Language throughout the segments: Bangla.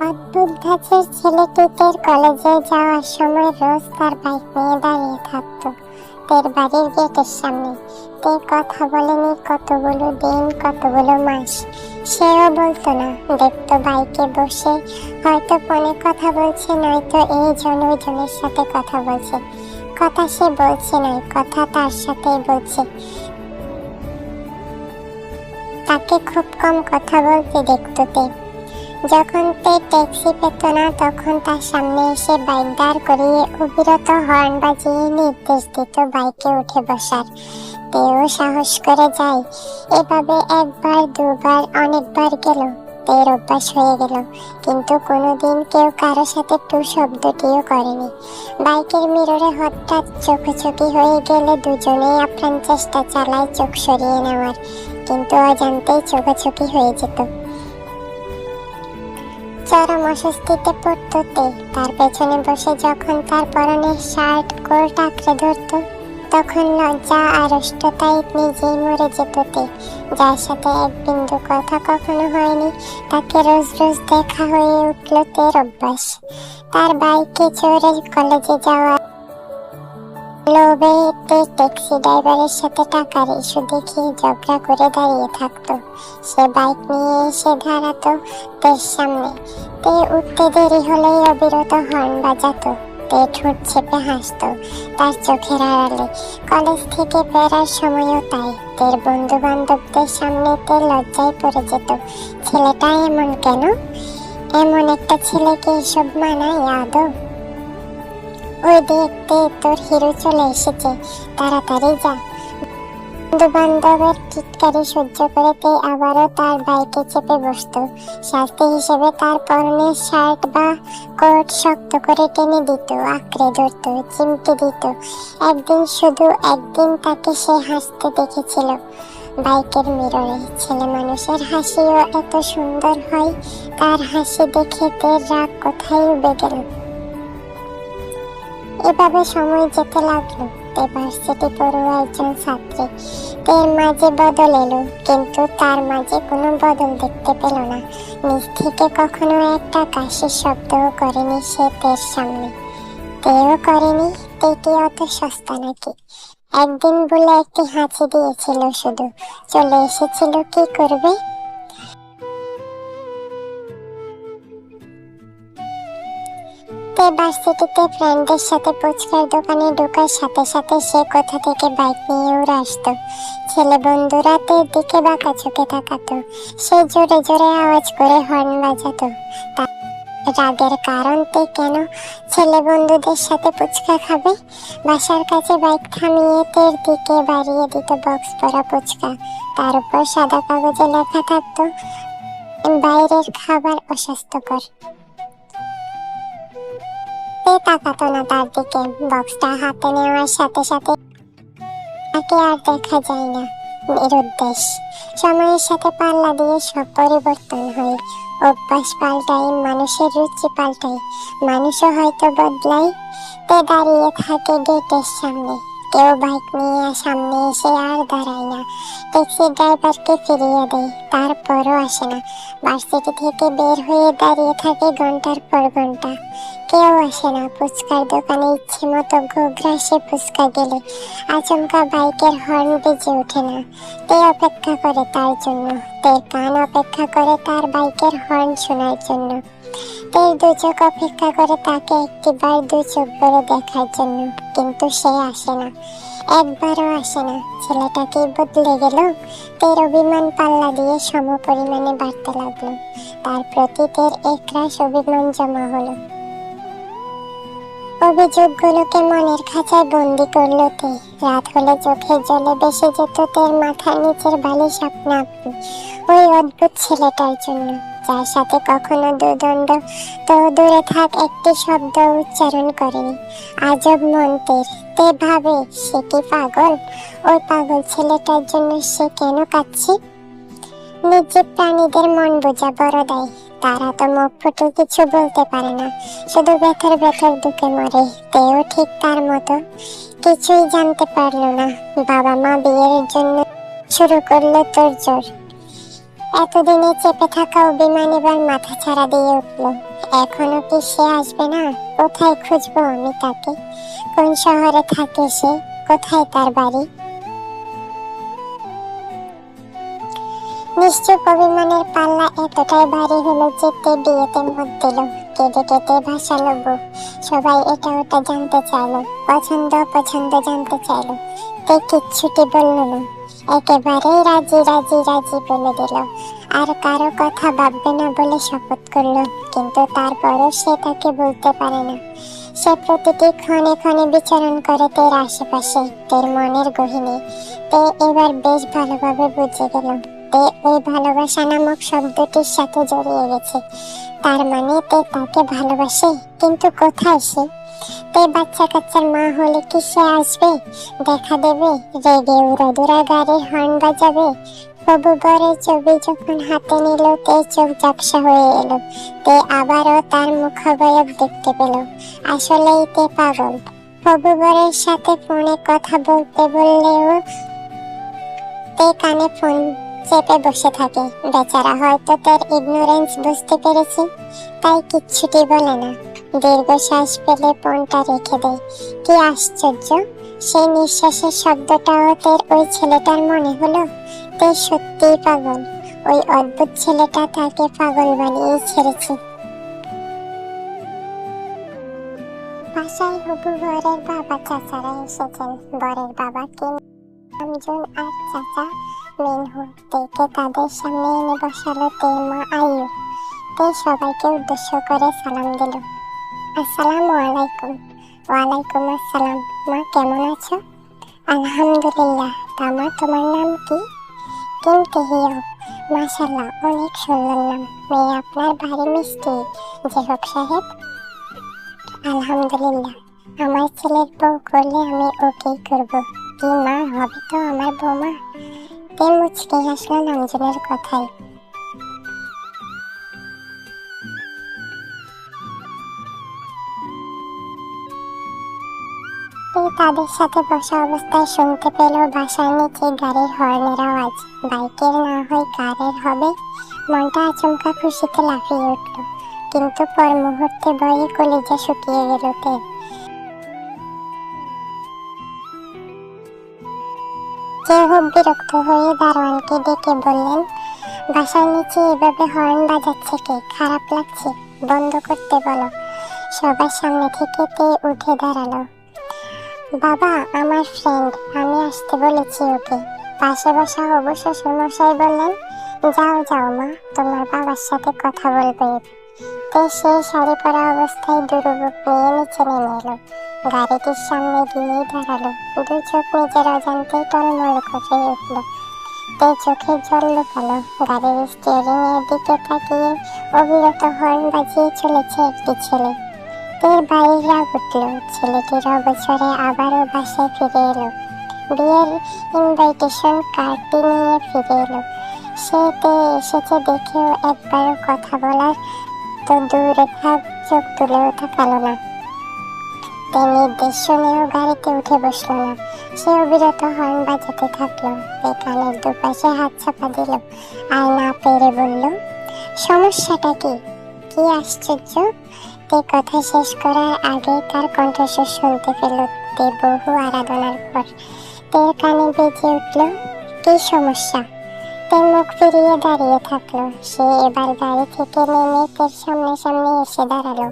অদ্ভুত ধাঁচের ছেলেটিদের কলেজে যাওয়ার সময় রোজ তার বাইক নিয়ে দাঁড়িয়ে থাকতো তের বাড়ির গেটের সামনে। তে কথা বলেনি কতগুলো দিন, কতগুলো মাস। সেও বলতো না, দেখতো বাইকে বসে হয়তো ফোনে কথা বলছে, নয়তো এইজন ওইজনের সাথে কথা বলছে। কথা সে বলছে নয়, কথা তার সাথেই বলছে। তাকে খুব কম কথা বলতে দেখতো তে। যখন তে ট্যাক্সি পেত না, তখন তার সামনে এসে বাইক দাঁড় করিয়ে অবিরত হর্ন বাজিয়ে নির্দেশ দিত বাইকে উঠে বসার। তেও সাহস করে যায়। এভাবে একবার, দুবার, অনেকবার গেল। তের অভ্যাস হয়ে গেল, কিন্তু কোনোদিন কেউ কারো সাথে টু শব্দটিও করেনি। বাইকের মিররে হঠাৎ চোখাচোখি হয়ে গেলে দুজনেই আপ্রাণ চেষ্টা চালায় চোখ সরিয়ে নেওয়ার, কিন্তু অজান্তেই চোখাচোখি হয়ে যেত। চরম অস্বস্তিতে পড়তো তে। তার পেছনে বসে যখন তার পরনের শার্ট কোট আঁকড়ে ধরত, তখন লজ্জা আর অষ্টতায় নিজেই মরে যেত তে। যার সাথে এক বিন্দু কথা কখনো হয়নি, তাকে রোজ রোজ দেখা হয়ে উঠল তের অভ্যাস। তার বাইকে চড়ে কলেজে যাওয়া লোভে তে ট্যাক্সি ড্রাইভারের সাথে টাকার ইস্যু দেখিয়ে ঝগড়া করে দাঁড়িয়ে থাকতো। সে বাইক নিয়ে এসে দাঁড়াতো তের সামনে। তে উঠতে দেরি হলেই অবিরত হর্ন বাজাতো। তে ঠোঁট চেপে হাসতো তার চোখের আড়ালে। কলেজ থেকে ফেরার সময়ও তাই। তের বন্ধু বান্ধবদের সামনে তে লজ্জায় পড়ে যেত। ছেলেটা এমন কেন? এমন একটা ছেলেকে এসব মানায় আদৌ? ওই দেখতে তোর হিরো চলে এসেছে, তাড়াতাড়ি যা। বন্ধু বান্ধবের চিৎকারি সহ্য করে তে আবারও তার বাইকে চেপে বসতো। শাস্তি হিসেবে তার পরনের শার্ট বা কোট শক্ত করে টেনে দিত, আঁকড়ে ধরত, চিমটি দিত। একদিন, শুধু একদিন তাকে সে হাসতে দেখেছিল বাইকের মিররে। ছেলে মানুষের হাসিও এত সুন্দর হয়। তার হাসি দেখে তের রাগ কোথায় উবে গেল। এভাবে সময় যেতে লাগলো। তে ভার্সিটি পড়ুয়া একজন ছাত্রী। তের মাঝে বদল এলো, কিন্তু তার মাঝে কোনো বদল দেখতে পেল না। নিজ থেকে কখনো একটা কাশির শব্দও করেনি সে তের সামনে। তেও করেনি। তে কি অত সস্তা নাকি? একদিন বলে একটি হাঁচি দিয়েছিল শুধু, চলে এসেছিল। কি করবে? তে ভার্সিটিতে ফ্রেন্ডদের সাথে ফুচকার দোকানে ঢোকার সাথে সাথে সে কোথা থেকে বাইক নিয়ে উড়ে আসতো। ছেলে বন্ধুরা তের দিকে বাঁকা চোখে তাকাতো। সে জোরে জোরে আওয়াজ করে হর্ন বাজাতো। তার রাগের কারণ তে কেন ছেলে বন্ধুদের সাথে ফুচকা খাবে? বাসার কাছে বাইক থামিয়ে তের দিকে বাড়িয়ে দিত বক্স ভরা ফুচকা। তার উপর সাদা কাগজে লেখা থাকতো, বাইরের খাবার অস্বাস্থ্যকর। তে তাকাতো না তার দিকে। বক্সটা হাতে নেওয়ার সাথে সাথে তাকে আর দেখা যায় না। নিরুদ্দেশ। সময়ের সাথে পাল্লা দিয়ে সব পরিবর্তন হয়। অভ্যাস পাল্টায়, মানুষের রুচি পাল্টায়, মানুষও হয়তো বদলায়। তে দাঁড়িয়ে থাকে গেটের সামনে। কেউ বাইক নিয়ে সামনে এসে আর দাঁড়ায় না। ট্যাক্সি ড্রাইভারকে ফিরিয়ে দেয়, তারপরও আসে না। ভার্সিটি থেকে বের হয়ে দাঁড়িয়ে থাকে ঘন্টার পর ঘন্টা। কেউ আসে না। ফুচকার দোকানে ইচ্ছে মতো ঘুঘরাসে ফুচকা গেলে আচমকা বাইকের হর্ন বেজে ওঠে না। তে অপেক্ষা করে তার জন্য। তের কান অপেক্ষা করে তার বাইকের হর্ন শোনার জন্য। তের দু চোখ অপেক্ষা করে তাকে একটিবার দু চোখ ভরে দেখার জন্য, কিন্তু সে আসে না। একবারও আসে না। ছেলেটা কি বদলে গেল? তের অভিমান পাল্লা দিয়ে সম পরিমাণে বাড়তে লাগলো। তার প্রতি তের একরাশ অভিমান জমা হলো। অভিযোগগুলোকে মনের খাঁচায় বন্দি করলো তে। রাত হলে চোখের জলে ভেসে যেত তের মাথার নিচের বালিশ আপনা আপনি, ওই অদ্ভুত ছেলেটার জন্য, যার সাথে কখনো দুদণ্ড তো দূরে থাক একটি শব্দ উচ্চারণ করেনি। আজব মন তের। তে ভাবে, সে কি পাগল? ওই পাগল ছেলেটার জন্য সে কেন কাঁদছে? নির্জীব প্রাণীদের মন বোঝা বড় দায়। তারা তো মুখ ফুটে কিছু বলতে পারে না, শুধু ভেতর ভেতর দুঃখে মরে। তেও ঠিক তার মতো কিছুই জানতে পারলো না। বাবা মা বিয়ের জন্য শুরু করলো তোড়জোড়। এতদিনে চেপে থাকা অভিমান এবার মাথা ছাড়া দিয়ে উঠলো। এখনো কি সে আসবে না? কোথায় খুঁজবো আমি তাকে? কোন শহরে থাকে সে? কোথায় তার বাড়ি? নিশ্চুপ অভিমানের পাল্লা এতটাই ভারী হলো যে তে বিয়েতে মত দিল, কেঁদে কেটে ভাসালো বুক। সবাই এটা ওটা জানতে চাইলো, পছন্দ পছন্দ জানতে চাইলো। তে কিচ্ছুটি বলল না, একেবারেই রাজি রাজি রাজি বলে দিল। আর কারো কথা ভাববে না বলে শপথ করলো। কিন্তু তারপরও সে তাকে বলতে পারে না। সে প্রতিটি ক্ষণে ক্ষণে বিচরণ করে তের আশেপাশে, তের মনের গহীনে। তে এবার বেশ ভালোভাবে বুঝে গেল তে ওই ভালোবাসা নামক শব্দটির সাথে জড়িয়ে গেছে। তার মানে তে তাকে ভালোবাসে, কিন্তু কোথায় সে? তে বাচ্চা কাচ্চার মা হলে কি সে আসবে, দেখা দেবে, রেগে উড়াদুরা গাড়ির হর্ন বাজাবে? হবু বরের ছবি যখন হাতে নিল তে চোখ ঝাপসা হয়ে এলো। তে আবারও তার মুখাবয়ব দেখতে পেল। আসলেই তে পাগল। হবু বরের সাথে ফোনে কথা বলতে বললেও তে কানে ফোন চেপে বসে থাকে। বেচারা হয়তো তার ইগনোরেন্স বুঝতে পেরেছে, তাই কিচ্ছুটি বলে না। দীর্ঘশ্বাস ফেলে ফোনটা রেখে দেয়। কি আশ্চর্য, সেই নিঃশ্বাসের শব্দটাও তের ওই ছেলেটার মনে হলো। তে সত্যিই পাগল। ওই অদ্ভুত ছেলেটা তাকে পাগল বানিয়ে ছেড়েছে। বাসায় হবু বরের বাবা চাচারা এসেছেন। বরের বাবা আমজন আর চাচা মিনহু তেকে তাদের সামনে এনে বসালো তে মা আয়ু। তে সবাইকে উদ্দেশ্য করে সালাম দিল। আসসালামু আলাইকুম। ওয়ালাইকুম আসসালাম। মা কেমন আছো? আলহামদুলিল্লাহ। তা মা তোমার নাম কি? কিম তেহিও। মাশাআল্লাহ, অনেক সুন্দর নাম। মেয়ে আপনার ভারী মিষ্টি। জেহক সাহেব। আলহামদুলিল্লাহ, আমার ছেলের বউ করলে আমি ওকেই করব। কি মা, হবে তো আমার বৌমা? তে মুচকি হাসলো নামজনের কথায়। তাদের সাথে বসা অবস্থায় শুনতে পেল বাসার নিচে গাড়ির হর্নের আওয়াজ। বাইকের না হয় কারের হবে। মনটা আচমকা খুশিতে লাফিয়ে উঠল, কিন্তু পর মুহূর্তে ভয়ে কলিজা শুকিয়ে গেল তে। চেহব বিরক্ত হয়ে দারোয়ানকে ডেকে বললেন, বাসার নিচে এভাবে হর্ন বাজাচ্ছে কে? খারাপ লাগছে, বন্ধ করতে বলো। সবার সামনে থেকে তে উঠে দাঁড়ালো। বাবা, আমার ফ্রেন্ড, আমি আসতে বলেছি ওকে। পাশে বসা হবু শ্বশুর মশাই বললেন, যাও যাও মা, তোমার বাবার সাথে কথা বলবে। তে সেই শাড়ি পরা অবস্থায় দুরুবুক নিয়ে নিচে নেমে এলো। গাড়িটির সামনে গিয়ে দাঁড়ালো। দুই চোখ নিজের অজান্তেই টলমল করে উঠল। তে চোখে জল লুকালো। গাড়ির স্টিয়ারিং এর দিকে তাকিয়ে অবিরত হর্ন বাজিয়ে চলেছে একটি ছেলে। তের বাড়ির রাগ উঠল। ছেলেটির অবসরে আবারও বাসায় ফিরে এলো। বিয়ের ইনভাইটেশন কার্ডটি নিয়ে ফিরে এলো। সে তে এসেছে দেখেও একবারও কথা বলার তো দূরে থাক, চোখ তুলেও তাকালো না। তে নির্দেশ শুনেও গাড়িতে উঠে বসলো না। সে অবিরত হর্ন বাজাতে থাকলো। তে কানের দুপাশে হাত চাপা দিল আর না পেরে বলল, সমস্যাটা কি? কি আশ্চর্য! তে কথা শেষ করার আগে তার কণ্ঠস্বর শুনতে পেল তে বহু আরাধনার পর। তের কানে বেজে উঠল, কি সমস্যা? তে মুখ ফিরিয়ে দাঁড়িয়ে থাকলো। সে এবার গাড়ি থেকে নেমে তের সামনে সামনে এসে দাঁড়ালো।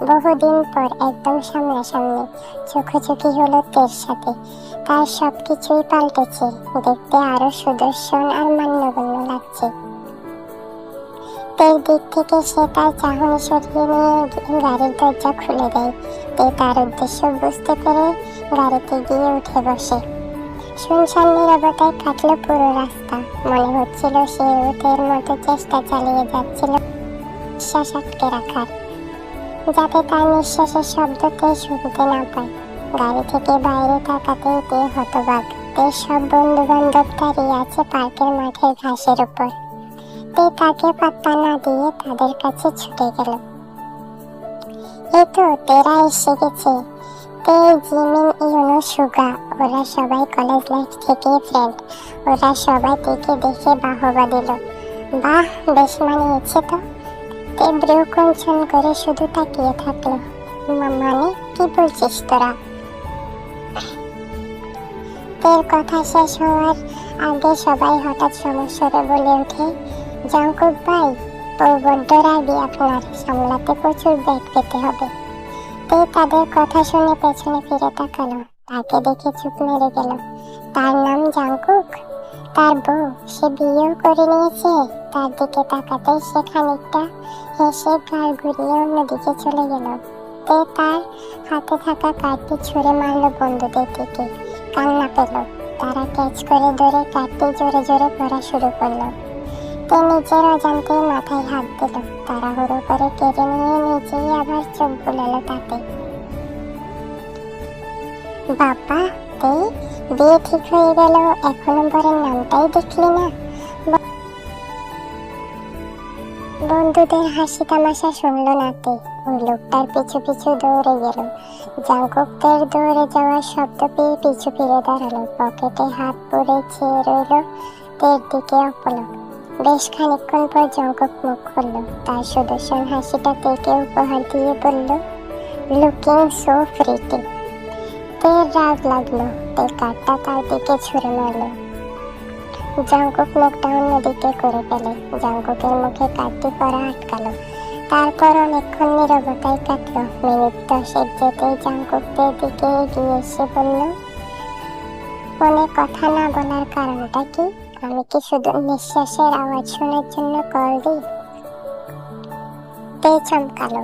বহুদিন পর একদম সামনাসামনি চোখাচোখি হলো তের সাথে। তার সবকিছুই পাল্টেছে। দেখতে আরো সুদর্শন আর মান্যগণ্য লাগছে। তের দিক থেকে সে তার চাহনি সরিয়ে নিয়ে গাড়ির দরজা খুলে দেয়। তে তার উদ্দেশ্য বুঝতে পেরে গাড়িতে গিয়ে উঠে বসে। শুনশান নীরবতায় কাটলো পুরো রাস্তা। মনে হচ্ছিল সে তের মতো চেষ্টা চালিয়ে যাচ্ছিল নিঃশ্বাস আটকে রাখার, যাতে তার নিঃশ্বাসের শব্দ তে শুনতে না পায়। গাড়ি থেকে বাইরে তাকাতেই তে হতবাক। তের সব বন্ধু বান্ধব দাঁড়িয়ে আছে পার্কের মাঠের ঘাসের উপর। তে তাকে পাত্তা না দিয়ে তাদের কাছে ছুটে গেল। এই তো তেরা এসে গেছে। তে, জিমিন, ইউনো, সুগা, ওরা সবাই কলেজ লাইফ থেকে ফ্রেন্ড। ওরা সবাই তেকে দেখে বাহবা দিল। বাহ, বেশ মানিয়েছে তো। তে ব্রু কঞ্চন করে শুধু তাকিয়ে থাকলো। মানে কি বলছিস তোরা? তের কথা শেষ হওয়ার আগে সবাই হঠাৎ সমস্যারে বলে ওঠে, জাঙ্কুক ভাই, বউ বড্ড রাগী আপনার, সামলাতে প্রচুর ব্যাগ পেতে হবে। তে তাদের কথা শুনে পেছনে ফিরে তাকালো, তাকে দেখে চুপ মেরে গেল। তার নাম জাঙ্কুক? তার বউ? সে বিয়েও করে নিয়েছে? তার দিকে তাকাতেই সে খানিকটা হেসে গাল ঘুরিয়ে অন্যদিকে চলে গেল। তে তার হাতে থাকা কার্ডটি ছুঁড়ে মারল বন্ধুদের দিকে। কান্না পেল। তারা ক্যাচ করে ধরে কার্ডটি জোরে জোরে পড়া শুরু করলো। তে নিজের অজান্তে মাথায় হাত দিল, তাড়াহুড়ো করে কেড়ে নিয়ে নিজেই আবার চোখ বুলালো তাতে। বাবা, তে বিয়ে ঠিক হয়ে গেল, এখনো বরের নামটাই দেখলি না? বন্ধুদের হাসি তামাশা শুনলো না তে। ওই লোকটার পিছু পিছু দৌড়ে গেল। জাঙ্কুকের দৌড়ে যাওয়ার শব্দ পেয়ে পিছু ফিরে দাঁড়ালো। পকেটে হাত পুরে চেয়ে রইল তের দিকে অপলক। বেশ খানিকক্ষণ পর জাঙ্কুক মুখ খুলল। তার সুদর্শন হাসিটা তেকে উপহার দিয়ে বলল, লুকিং সো প্রিটি। তের রাগ লাগলো। তে কার্ডটা তার দিকে ছুঁড়ে মারল। জাঙ্কুক মুখটা অন্যদিকে করে ফেলে। জাঙ্কুকের মুখে কার্ডটি পড়া আটকালো। তারপর অনেকক্ষণ নীরবতায় কাটলো। মিনিট 10 যেতেই জাঙ্কুকদের দিকে এগিয়ে এসে বলল, ফোনে কথা না বলার কারণটা কি? আমি কি শুধু নিঃশ্বাসের আওয়াজ শোনার জন্য কল দিই? তে চমকালো।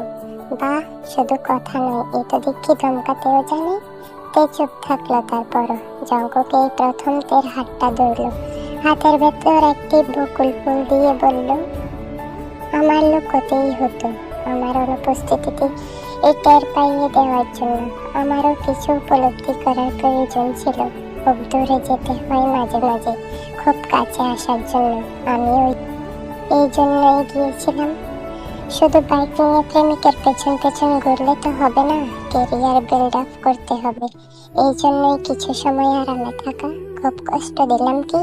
বাহ, শুধু কথা নয়, এ তো দেখি ধমকাতেও জানে। তে চুপ থাকলো। তারপরও জাঙ্কুক এই প্রথম তের হাতটা ধরল। হাতের ভেতর একটি বকুল ফুল দিয়ে বলল, আমার লুকোতেই হতো। আমার অনুপস্থিতিতে এই টের পাইয়ে দেওয়ার জন্য। আমারও কিছু উপলব্ধি করার প্রয়োজন ছিল। খুব দূরে যেতে হয় মাঝে মাঝে, খুব কাছে আসার জন্য। আমি এই জন্যই গিয়েছিলাম। শুধু বাইক নিয়ে প্রেমিকের পেছন পেছন ঘুরলে তো হবে না, ক্যারিয়ার বিল্ড আপ করতে হবে। এই জন্যই কিছু সময় আরামে থাকা। খুব কষ্ট দিলাম কি?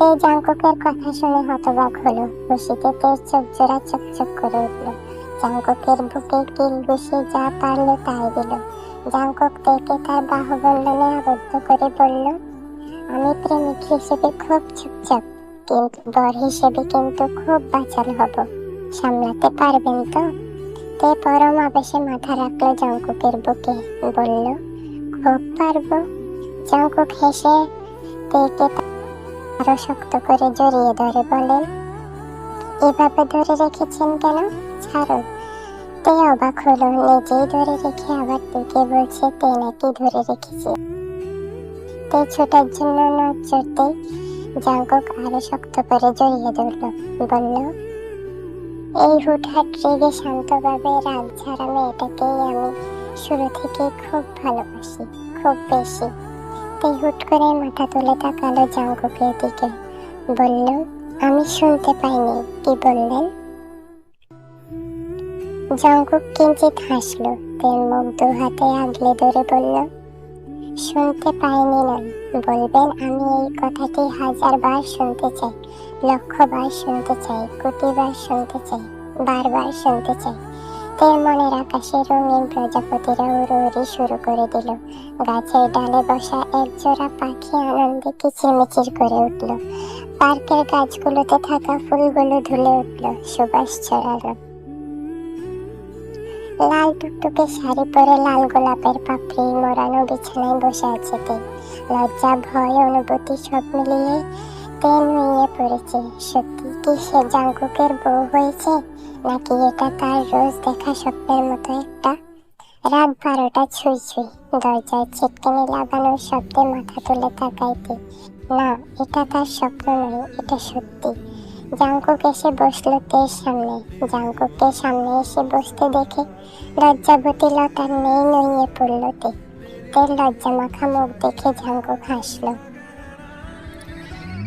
এই জাঙ্কুকের কথা শুনে হতবাক হলো। খুশিতে তের চোখ জোড়া চকচক করে উঠল। জাঙ্কুকের বুকে কিল ঘুষে যা পারলো তাই দিল। জাঙ্কুক তেকে তার বাহুবন্ধনে আবদ্ধ করে বলল, আমি প্রেমিক হিসেবে খুব চুপচাপ, কিন্তু বর হিসেবে কিন্তু খুব বাচাল হব। সামলাতে পারবেন তো? তে পরম আবেশে মাথা রাখলো জাঙ্কুকের বুকে, বলল, খুব পারবো। জাঙ্কুক হেসে তেকে আরো শক্ত করে জড়িয়ে ধরে বলেন, এভাবে ধরে রেখেছেন কেন? ছাড়ুন। তে অবাক হলো। নিজেই ধরে রেখে আবার তেকে বলছে তে নাকি ধরে রেখেছে। তে ছোটার জন্য নড়চড়তেই জাঙ্কুক আরো শক্ত করে জড়িয়ে ধরল। বলল, এই হুটহাট রেগে শান্তভাবে রাগ ঝাড়া মেয়েটাকেই আমি শুরু থেকে খুব ভালোবাসি, খুব বেশি। তে হুট করে মাথা তুলে তাকালো জাঙ্কুকের দিকে, বলল, আমি শুনতে পাইনি, কি বললেন? জাঙ্কুক কিঞ্চিত হাসলো। তের মুখ দু হাতে আগলে ধরে বলল, শুনতে পাইনি নয়, বলবেন আমি এই কথাটি 1000 বার শুনতে চাই, 1,00,000 বার শুনতে চাই, কোটি বার শুনতে চাই, বারবার শুনতে চাই। তের মনের আকাশে রঙিন প্রজাপতিরা উড়ি শুরু করে দিল। গাছের ডালে বসা একজোড়া পাখি আনন্দে কিচিরমিচির করে উঠল। পার্কের গাছগুলোতে থাকা ফুলগুলো ধুলে উঠল, সুবাস ছড়ালো। লাল টুকটুকে শাড়ি পরে লাল গোলাপের পাপড়ি মোড়ানো বিছানায় বসে আছে তে। লজ্জা, ভয়, অনুভূতি সব মিলিয়ে তে নুয়ে পড়েছে। সত্যি কি সে জাঙ্কুকের বউ হয়েছে, নাকি এটা তার রোজ দেখা স্বপ্নের মতো একটা? রাত 12টা ছুঁই ছুঁই। দরজায় ছিটকিনি লাগানোর শব্দে মাথা তুলে তাকাইতে, না, এটা তার স্বপ্ন নয়, এটা সত্যি। জাঙ্কুক এসে বসলো তের সামনে। জাঙ্কুককে সামনে এসে বসতে দেখে লজ্জাবতী লতার নেই নুয়ে পড়ল তে। তের লজ্জা মাখা মুখ দেখে জাঙ্কুক হাসলো।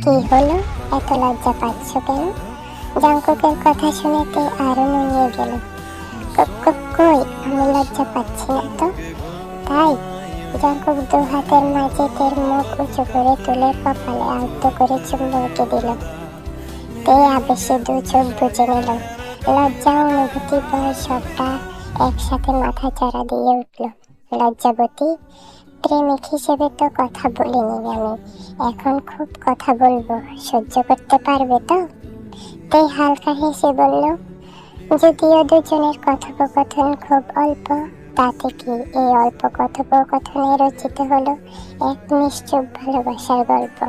কি হলো, এত লজ্জা পাচ্ছ কেন? জাঙ্কুকের কথা শুনে তে আরো নুয়ে গেল। কই, আমি লজ্জা পাচ্ছি না তো। তাই? জাঙ্কুক 2 হাতের মাঝে তের মুখ উঁচু করে তুলে কপালে আলতো করে চুম্বন দিল। তে আবেশে দু চোখ বুজে নিল। লজ্জা অনুভূতি ভয় সবটা একসাথে মাথা চাড়া দিয়ে উঠল। লজ্জাবতী, প্রেমিক হিসেবে তো কথা বলিনি আমি, এখন খুব কথা বলবো, সহ্য করতে পারবে তো? তে হালকা হেসে বলল, যদিও দুজনের কথোপকথন খুব অল্প, তাতে কি এই অল্প কথোপকথনে রচিত হলো এক নিশ্চুপ ভালোবাসার গল্প।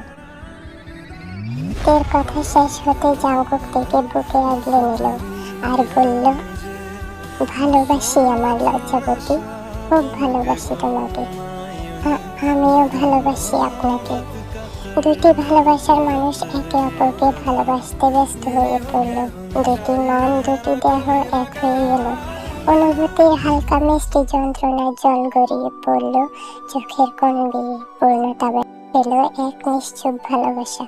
তের কথা শেষ হতে জাঙ্কুক থেকে বুকে আগলে নিল আর বলল, ভালোবাসি আমার লজ্জাবতী, খুব ভালোবাসি তোমাকে। আমিও ভালোবাসি আপনাকে। দুটি ভালোবাসার মানুষ একে অপরকে ভালোবাসতে ব্যস্ত হয়ে পড়ল। দুটি মন, দুটি দেহ এক হয়ে গেল। অনুভূতির হালকা মিষ্টি যন্ত্রণায় জল গড়িয়ে পড়ল চোখের কোণ দিয়ে। পূর্ণতা পেল এক নিশ্চুপ ভালোবাসা।